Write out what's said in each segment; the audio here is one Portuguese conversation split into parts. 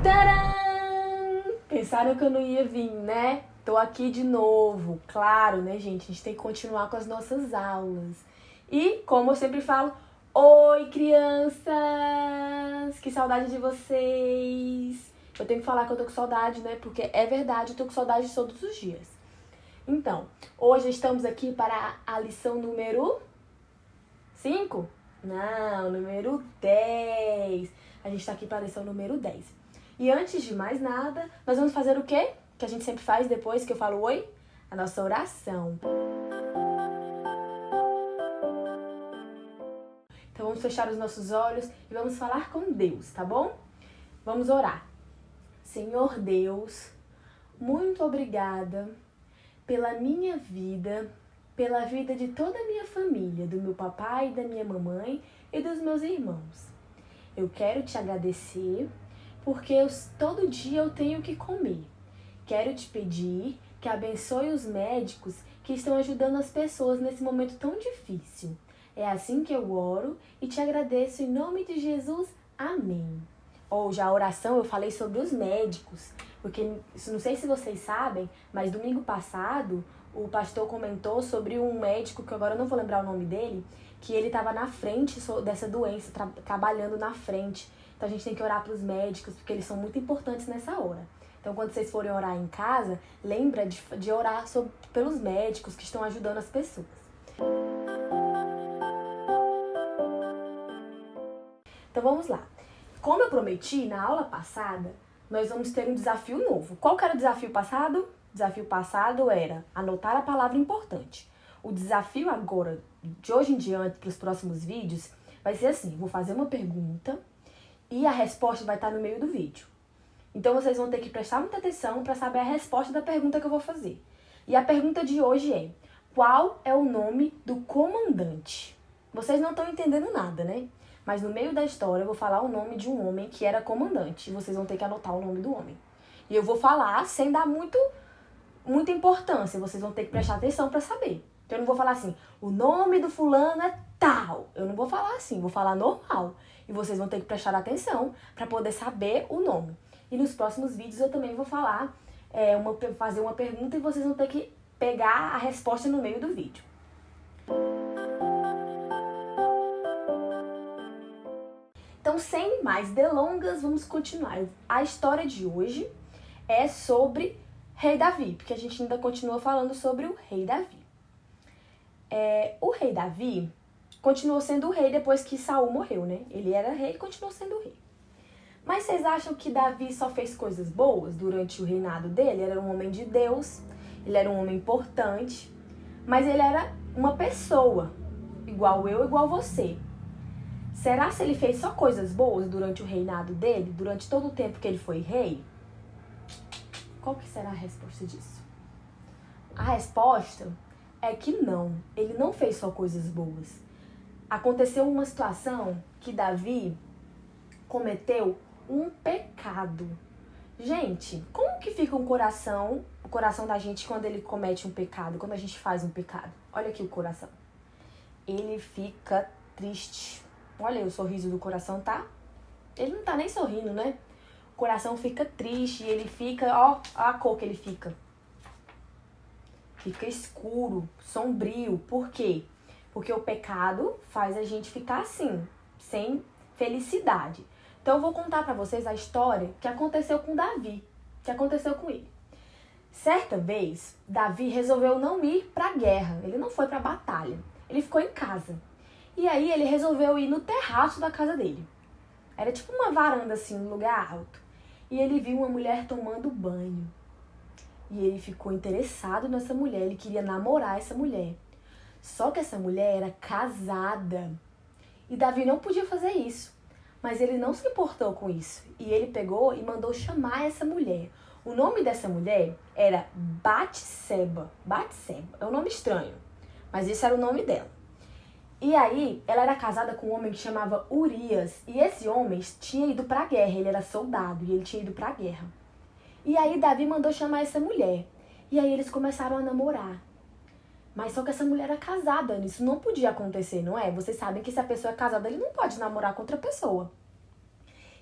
Tcharam! Pensaram que eu não ia vir, né? Tô aqui de novo. Claro, né, gente? A gente tem que continuar com as nossas aulas. E, como eu sempre falo, oi, crianças! Que saudade de vocês! Eu tenho que falar que eu tô com saudade, né? Porque é verdade, eu tô com saudade todos os dias. Então, hoje estamos aqui para a lição número 5? Não, número 10. A gente tá aqui para a lição número 10. E antes de mais nada, nós vamos fazer o quê? Que a gente sempre faz depois que eu falo oi? A nossa oração. Então vamos fechar os nossos olhos e vamos falar com Deus, tá bom? Vamos orar. Senhor Deus, muito obrigada pela minha vida, pela vida de toda a minha família, do meu papai, da minha mamãe e dos meus irmãos. Eu quero te agradecer porque todo dia eu tenho que comer. Quero te pedir que abençoe os médicos que estão ajudando as pessoas nesse momento tão difícil. É assim que eu oro e te agradeço em nome de Jesus. Amém. Já a oração eu falei sobre os médicos, porque não sei se vocês sabem, mas domingo passado o pastor comentou sobre um médico, que agora eu não vou lembrar o nome dele, que ele estava na frente dessa doença, trabalhando na frente. Então a gente tem que orar para os médicos, porque eles são muito importantes nessa hora. Então quando vocês forem orar em casa, lembra de orar pelos médicos que estão ajudando as pessoas. Então vamos lá. Como eu prometi na aula passada, nós vamos ter um desafio novo. Qual que era o desafio passado? O desafio passado era anotar a palavra importante. O desafio agora, de hoje em diante, para os próximos vídeos, vai ser assim: vou fazer uma pergunta e a resposta vai estar no meio do vídeo. Então vocês vão ter que prestar muita atenção para saber a resposta da pergunta que eu vou fazer. E a pergunta de hoje é: qual é o nome do comandante? Vocês não estão entendendo nada, né? Mas no meio da história eu vou falar o nome de um homem que era comandante. E vocês vão ter que anotar o nome do homem. E eu vou falar sem dar muita importância. Vocês vão ter que prestar atenção para saber. Então eu não vou falar assim: o nome do fulano é tal. Eu não vou falar assim, vou falar normal. E vocês vão ter que prestar atenção para poder saber o nome. E nos próximos vídeos eu também vou falar, fazer uma pergunta e vocês vão ter que pegar a resposta no meio do vídeo. Então, sem mais delongas, vamos continuar. A história de hoje é sobre rei Davi, porque a gente ainda continua falando sobre o rei Davi. O rei Davi continuou sendo rei depois que Saul morreu, né? Ele era rei e continuou sendo rei. Mas vocês acham que Davi só fez coisas boas durante o reinado dele? Ele era um homem de Deus, ele era um homem importante, mas ele era uma pessoa, igual eu, igual você. Será se ele fez só coisas boas durante o reinado dele, durante todo o tempo que ele foi rei? Qual que será a resposta disso? A resposta é que não, ele não fez só coisas boas. Aconteceu uma situação que Davi cometeu um pecado. Gente, como que fica o coração da gente quando ele comete um pecado, quando a gente faz um pecado? Olha aqui o coração. Ele fica triste. Olha aí o sorriso do coração, tá? Ele não tá nem sorrindo, né? O coração fica triste e ele fica, ó a cor que ele fica. Fica escuro, sombrio. Por quê? Porque o pecado faz a gente ficar assim, sem felicidade. Então eu vou contar pra vocês a história que aconteceu com Davi, que aconteceu com ele. Certa vez, Davi resolveu não ir pra guerra, ele não foi pra batalha, ele ficou em casa. E aí ele resolveu ir no terraço da casa dele. Era tipo uma varanda assim, um lugar alto. E ele viu uma mulher tomando banho. E ele ficou interessado nessa mulher, ele queria namorar essa mulher. Só que essa mulher era casada. E Davi não podia fazer isso. Mas ele não se importou com isso. E ele pegou e mandou chamar essa mulher. O nome dessa mulher era Batseba. Batseba, é um nome estranho. Mas esse era o nome dela. E aí, ela era casada com um homem que chamava Urias. E esse homem tinha ido pra guerra, ele era soldado e ele tinha ido pra guerra. E aí, Davi mandou chamar essa mulher. E aí, eles começaram a namorar. Mas só que essa mulher era casada, isso não podia acontecer, não é? Vocês sabem que se a pessoa é casada, ele não pode namorar com outra pessoa.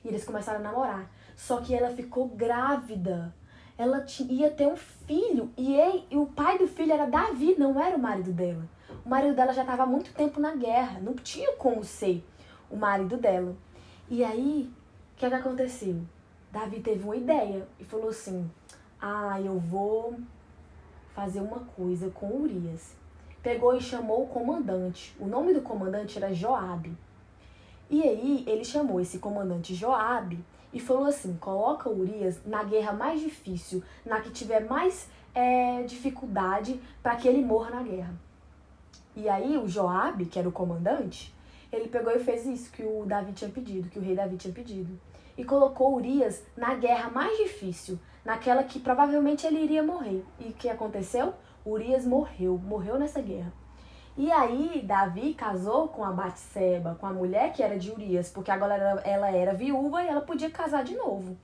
E eles começaram a namorar. Só que ela ficou grávida. Ela ia ter um filho. E o pai do filho era Davi, não era o marido dela. O marido dela já estava há muito tempo na guerra. Não tinha como ser o marido dela. E aí, o que aconteceu? Davi teve uma ideia e falou assim: eu vou fazer uma coisa com Urias. Pegou e chamou o comandante. O nome do comandante era Joabe. E aí ele chamou esse comandante Joabe e falou assim: coloca Urias na guerra mais difícil, na que tiver mais dificuldade, para que ele morra na guerra. E aí o Joabe, que era o comandante, ele pegou e fez isso que o Davi tinha pedido, que o rei Davi tinha pedido. E colocou Urias na guerra mais difícil, naquela que provavelmente ele iria morrer. E o que aconteceu? Urias morreu nessa guerra. E aí Davi casou com a Batseba, com a mulher que era de Urias, porque agora ela era viúva e ela podia casar de novo.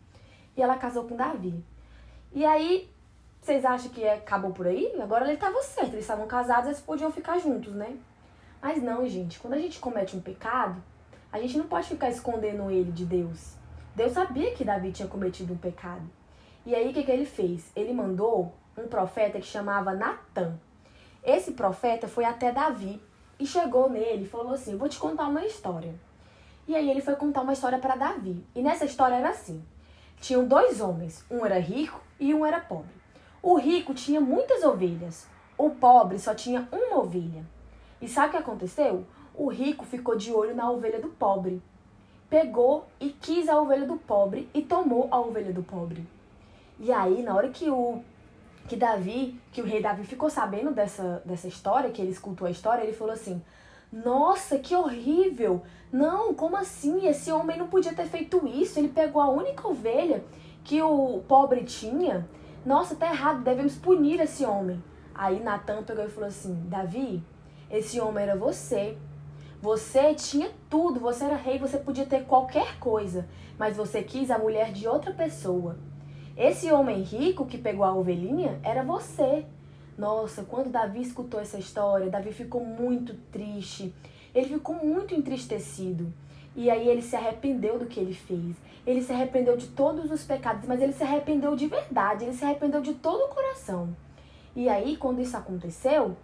E ela casou com Davi. E aí, vocês acham que acabou por aí? Agora ele estava certo, eles estavam casados, eles podiam ficar juntos, né? Mas não, gente, quando a gente comete um pecado, a gente não pode ficar escondendo ele de Deus. Deus sabia que Davi tinha cometido um pecado. E aí, o que ele fez? Ele mandou um profeta que chamava Natã. Esse profeta foi até Davi e chegou nele e falou assim: vou te contar uma história. E aí ele foi contar uma história para Davi. E nessa história era assim: tinham dois homens, um era rico e um era pobre. O rico tinha muitas ovelhas, o pobre só tinha uma ovelha. E sabe o que aconteceu? O rico ficou de olho na ovelha do pobre. Pegou e quis a ovelha do pobre e tomou a ovelha do pobre. E aí, na hora que o rei Davi ficou sabendo dessa história, que ele escutou a história, ele falou assim: nossa, que horrível! Não, como assim? Esse homem não podia ter feito isso. Ele pegou a única ovelha que o pobre tinha. Nossa, tá errado, devemos punir esse homem. Aí Natã pegou e falou assim: Davi, esse homem era você. Você tinha tudo, você era rei, você podia ter qualquer coisa, mas você quis a mulher de outra pessoa. Esse homem rico que pegou a ovelhinha era você. Nossa, quando Davi escutou essa história, Davi ficou muito triste. Ele ficou muito entristecido. E aí ele se arrependeu do que ele fez. Ele se arrependeu de todos os pecados, mas ele se arrependeu de verdade. Ele se arrependeu de todo o coração. E aí, quando isso aconteceu,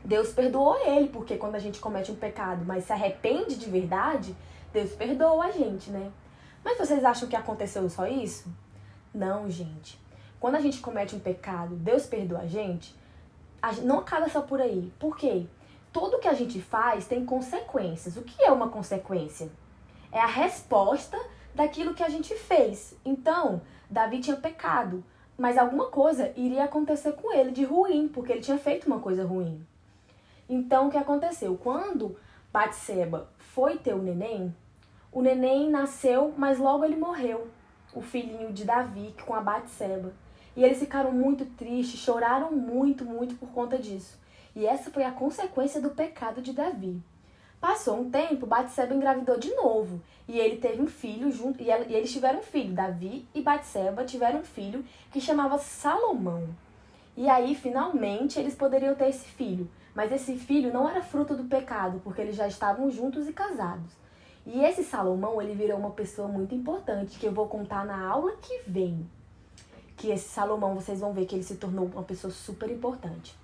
Deus perdoou ele, porque quando a gente comete um pecado, mas se arrepende de verdade, Deus perdoa a gente, né? Mas vocês acham que aconteceu só isso? Não, gente. Quando a gente comete um pecado, Deus perdoa a gente não acaba só por aí. Por quê? Tudo que a gente faz tem consequências. O que é uma consequência? É a resposta daquilo que a gente fez. Então, Davi tinha pecado, mas alguma coisa iria acontecer com ele de ruim, porque ele tinha feito uma coisa ruim. Então, o que aconteceu? Quando Batseba foi ter o neném nasceu, mas logo ele morreu. O filhinho de Davi com a Batseba. E eles ficaram muito tristes, choraram muito, muito por conta disso. E essa foi a consequência do pecado de Davi. Passou um tempo, Batseba engravidou de novo. E ele teve um filho junto, e eles tiveram um filho. Davi e Batseba tiveram um filho que chamava Salomão. E aí, finalmente, eles poderiam ter esse filho. Mas esse filho não era fruto do pecado, porque eles já estavam juntos e casados. E esse Salomão, ele virou uma pessoa muito importante, que eu vou contar na aula que vem. Que esse Salomão, vocês vão ver que ele se tornou uma pessoa super importante.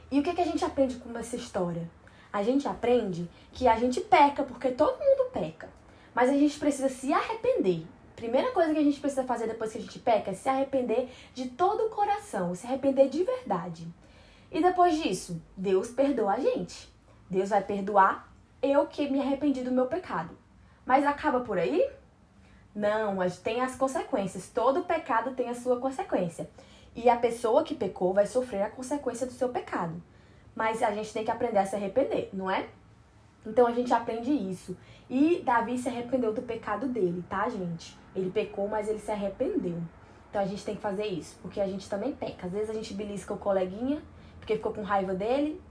E o que a gente aprende com essa história? A gente aprende que a gente peca, porque todo mundo peca. Mas a gente precisa se arrepender. Primeira coisa que a gente precisa fazer depois que a gente peca é se arrepender de todo o coração, se arrepender de verdade. E depois disso, Deus perdoa a gente. Deus vai perdoar eu que me arrependi do meu pecado. Mas acaba por aí? Não, mas tem as consequências. Todo pecado tem a sua consequência. E a pessoa que pecou vai sofrer a consequência do seu pecado. Mas a gente tem que aprender a se arrepender, não é? Então a gente aprende isso. E Davi se arrependeu do pecado dele, tá, gente? Ele pecou, mas ele se arrependeu. Então a gente tem que fazer isso, porque a gente também peca. Às vezes a gente belisca o coleguinha, porque ficou com raiva dele,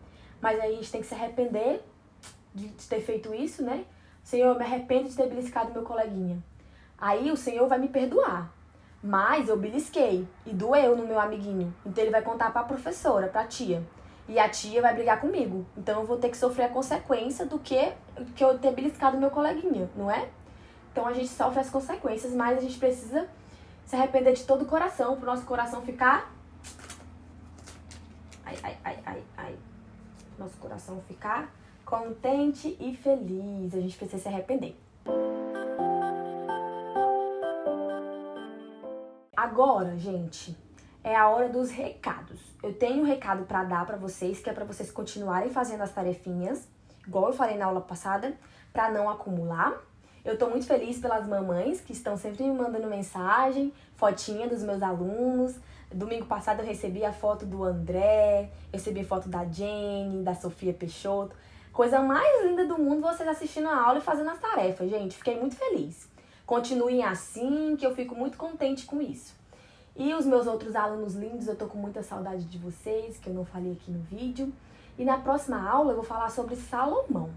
mas aí a gente tem que se arrepender de ter feito isso, né? Senhor, eu me arrependo de ter beliscado meu coleguinha. Aí o Senhor vai me perdoar. Mas eu belisquei e doeu no meu amiguinho. Então ele vai contar pra professora, pra tia. E a tia vai brigar comigo. Então eu vou ter que sofrer a consequência do que eu ter beliscado meu coleguinha, não é? Então a gente sofre as consequências, mas a gente precisa se arrepender de todo o coração, pro nosso coração ficar... Nosso coração ficar contente e feliz. A gente precisa se arrepender. Agora, gente, é a hora dos recados. Eu tenho um recado pra dar pra vocês, que é pra vocês continuarem fazendo as tarefinhas, igual eu falei na aula passada, pra não acumular. Eu tô muito feliz pelas mamães que estão sempre me mandando mensagem, fotinha dos meus alunos. Domingo passado eu recebi a foto do André, recebi foto da Jenny, da Sofia Peixoto. Coisa mais linda do mundo vocês assistindo a aula e fazendo as tarefas, gente. Fiquei muito feliz. Continuem assim, que eu fico muito contente com isso. E os meus outros alunos lindos, eu tô com muita saudade de vocês, que eu não falei aqui no vídeo. E na próxima aula eu vou falar sobre Salomão.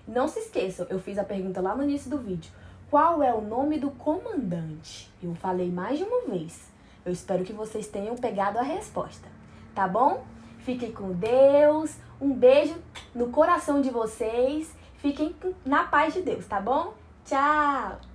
Não se esqueçam, eu fiz a pergunta lá no início do vídeo. Qual é o nome do comandante? Eu falei mais de uma vez. Eu espero que vocês tenham pegado a resposta, tá bom? Fiquem com Deus, um beijo no coração de vocês. Fiquem na paz de Deus, tá bom? Tchau!